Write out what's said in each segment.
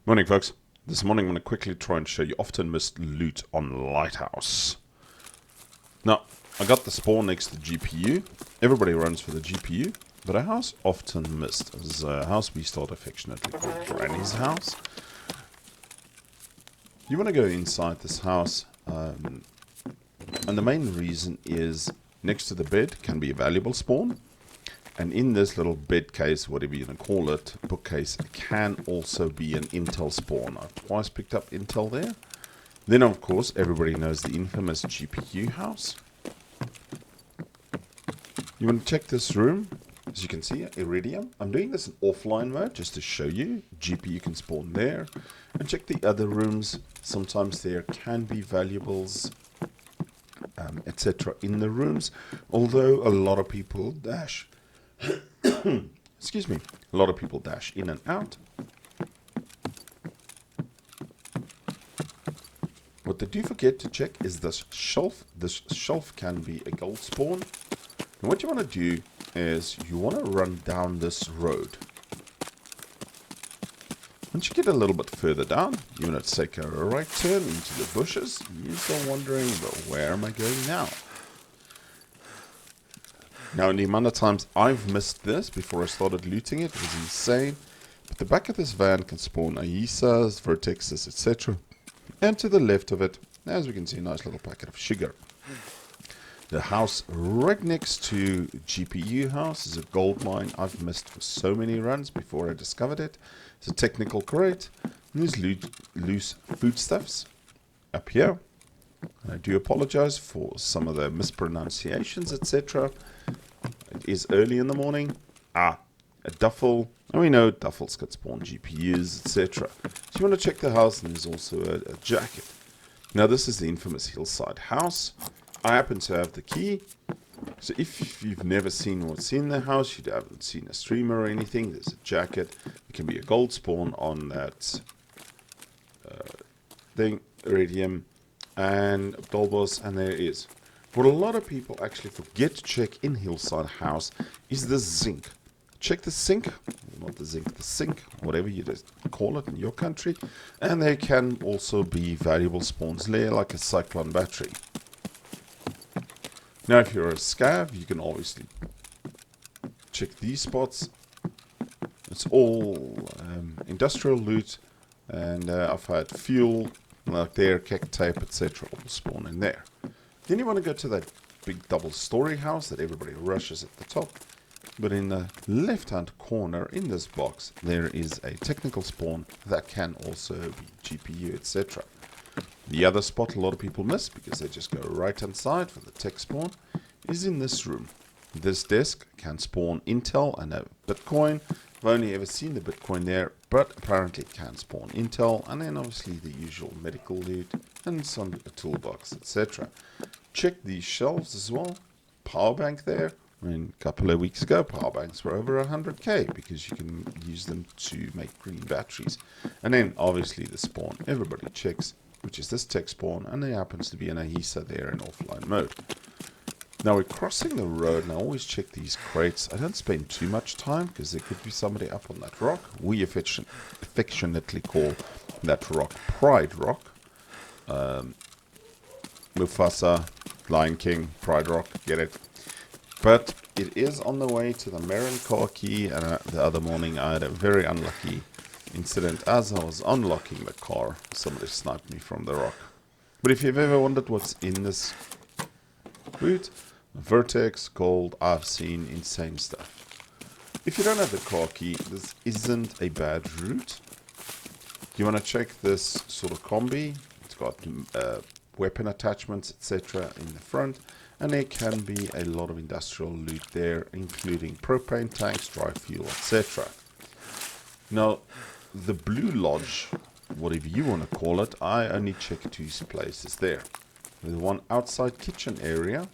Morning, folks. This morning I'm going to quickly try and show you often missed loot on Lighthouse. Now, I got the spawn next to the GPU. Everybody runs for the GPU, but a house often missed. This is a house we start affectionately called Granny's house. You want to go inside this house, and the main reason is next to the bed can be a valuable spawn. And in this little bed case, whatever you want to call it, bookcase, can also be an intel spawn. I've twice picked up intel there. Then, of course, everybody knows the infamous GPU house. You want to check this room. As you can see, Iridium. I'm doing this in offline mode just to show you. GPU can spawn there. And check the other rooms. Sometimes there can be valuables, etc. in the rooms. Although a lot of people dash. Excuse me. A lot of people dash in and out. What they do forget to check is this shelf. This shelf can be a gold spawn. And what you want to do is you want to run down this road. Once you get a little bit further down, you want to take a right turn into the bushes. You're still wondering, well, where am I going now? Now, in the amount of times I've missed this before I started looting it was insane. But the back of this van can spawn Aisas, Vertexes, etc. And to the left of it, as we can see, a nice little packet of sugar. The house right next to GPU house is a gold mine I've missed for so many runs before I discovered it. It's a technical crate. And there's loose foodstuffs up here. And I do apologize for some of the mispronunciations, etc. It is early in the morning. A duffel. And we know duffels can spawn GPUs, etc. So you want to check the house, and there's also a jacket. Now, this is the infamous Hillside house. I happen to have the key. So if you've never seen what's in the house, you haven't seen a streamer or anything, there's a jacket. It can be a gold spawn on that thing, Iridium, and Dolbos, and there it is. What a lot of people actually forget to check in Hillside House is the zinc. Check the sink, not the zinc, the sink, whatever you just call it in your country. And there can also be valuable spawns there, like a cyclone battery. Now, if you're a scav, you can obviously check these spots. It's all industrial loot, and I've had fuel, like there, keg tape, etc. all spawn in there. Then you want to go to that big double-story house that everybody rushes at the top. But in the left-hand corner in this box, there is a technical spawn that can also be GPU, etc. The other spot a lot of people miss, because they just go right-hand side for the tech spawn, is in this room. This desk can spawn Intel and a Bitcoin. I've only ever seen the Bitcoin there, but apparently it can spawn Intel, and then obviously the usual medical loot and some toolbox, etc. Check these shelves as well. Power bank there. I mean, a couple of weeks ago, power banks were over 100k because you can use them to make green batteries. And then obviously the spawn everybody checks, which is this tech spawn, and there happens to be an Ahisa there in offline mode. Now we're crossing the road, and I always check these crates. I don't spend too much time because there could be somebody up on that rock. We affectionately call that rock Pride Rock. Mufasa, Lion King, Pride Rock, get it? But it is on the way to the Marin car key, and the other morning I had a very unlucky incident. As I was unlocking the car, somebody sniped me from the rock. But if you've ever wondered what's in this boot, Vertex, gold, I've seen insane stuff. If you don't have the car key, this isn't a bad route. You want to check this sort of combi. It's got weapon attachments, etc. in the front. And there can be a lot of industrial loot there, including propane tanks, dry fuel, etc. Now, the Blue Lodge, whatever you want to call it, I only check two places there. The one outside kitchen area.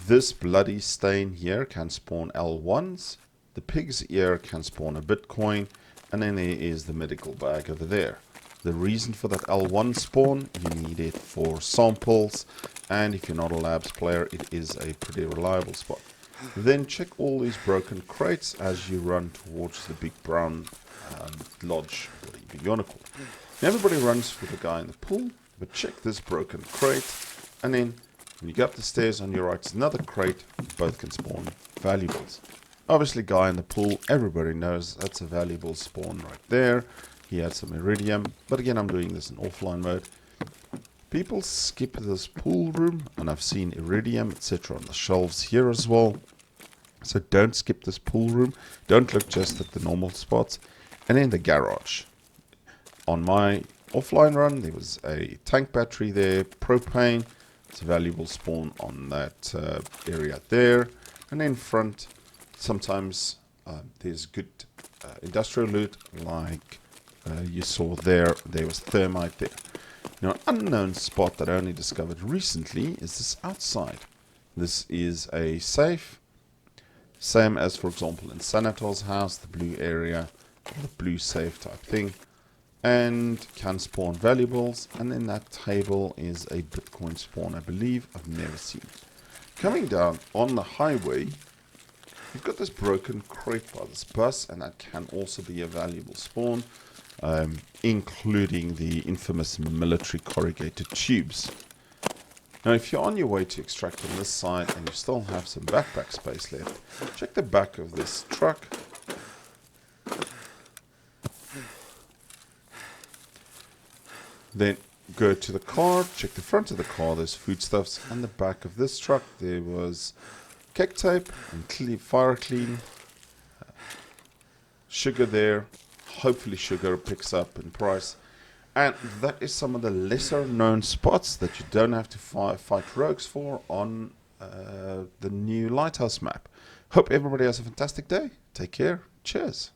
This bloody stain here can spawn L1s. The pig's ear can spawn a Bitcoin. And then there is the medical bag over there. The reason for that L1 spawn, you need it for samples. And if you're not a labs player, it is a pretty reliable spot. Then check all these broken crates as you run towards the big brown lodge, whatever you want to call it. Now everybody runs for the guy in the pool, but check this broken crate, and then when you go up the stairs on your right, there's another crate. Both can spawn valuables. Obviously, guy in the pool, everybody knows that's a valuable spawn right there. He had some iridium, but again, I'm doing this in offline mode. People skip this pool room, and I've seen iridium, etc. on the shelves here as well. So don't skip this pool room. Don't look just at the normal spots. And then the garage. On my offline run, there was a tank battery there, propane. It's a valuable spawn on that area there. And then front, sometimes there's good industrial loot, like you saw there. There was thermite there. Now, an unknown spot that I only discovered recently is this outside. This is a safe, same as, for example, in Sanator's house, the blue area, the blue safe type thing, and can spawn valuables. And then that table is a Bitcoin spawn, I believe. I've never seen it. Coming down on the highway, you've got this broken crate by this bus, and that can also be a valuable spawn, including the infamous military corrugated tubes. Now, if you're on your way to extract on this side and you still have some backpack space left, check the back of this truck. Then go to the car, check the front of the car, there's foodstuffs, and the back of this truck there was keg tape and fire clean, sugar there. Hopefully sugar picks up in price. And that is some of the lesser known spots that you don't have to fight rogues for on the new Lighthouse map. Hope everybody has a fantastic day. Take care. Cheers.